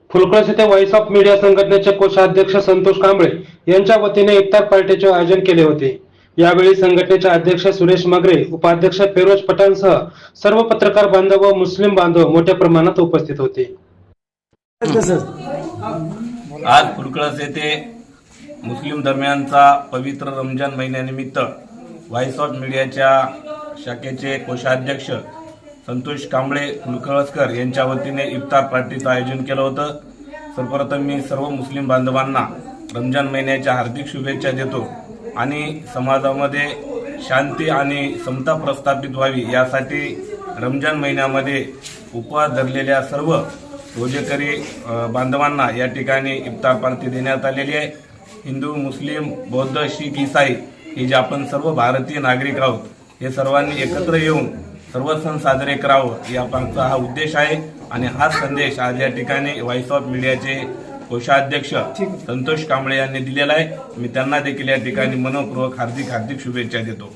फुलकळस येथे voice of media संघटनेचे कोषाध्यक्ष संतोष कांबळे यांच्या वतीने इफ्तार पार्टीचे आयोजन केले होते। यावेळी संघटनेचे अध्यक्ष सुरेश मगरे, उपाध्यक्ष फिरोज पठाणसह सर्व पत्रकार बांधव व मुस्लिम बांधव मोठ्या प्रमाणात उपस्थित होते। आज फुलकळस येथे मुस्लिम धर्मियांचा पवित्र रमजान महिन्यानिमित्त व्हॉइस ऑफ मीडियाच्या शाखेचे कोषाध्यक्ष संतोष कांबळे फुलकळसकर यांच्या वतीने इफ्तार पार्टीचं आयोजन केलं होतं। सर्वप्रथम मी सर्व मुस्लिम बांधवांना रमजान महिन्याच्या हार्दिक शुभेच्छा देतो आणि समाजामध्ये शांती आणि समता प्रस्थापित व्हावी यासाठी रमजान महिन्यामध्ये उपवास धरलेल्या सर्व रोजेकरी बांधवांना या ठिकाणी इफ्तार पार्टी देण्यात आलेली आहे। हिंदू, मुस्लिम, बौद्ध, शीख, ईसाई हे जे आपण सर्व भारतीय नागरिक आहोत, हे सर्वांनी एकत्र येऊन सर्व सण साजरे करावं याचा हा उद्देश आहे आणि हा संदेश आज या ठिकाणी व्हॉइस ऑफ मीडियाचे कोषाध्यक्ष संतोष कांबळे यांनी दिलेला आहे। मी त्यांना देखील या ठिकाणी मनपूर्वक हार्दिक शुभेच्छा देतो।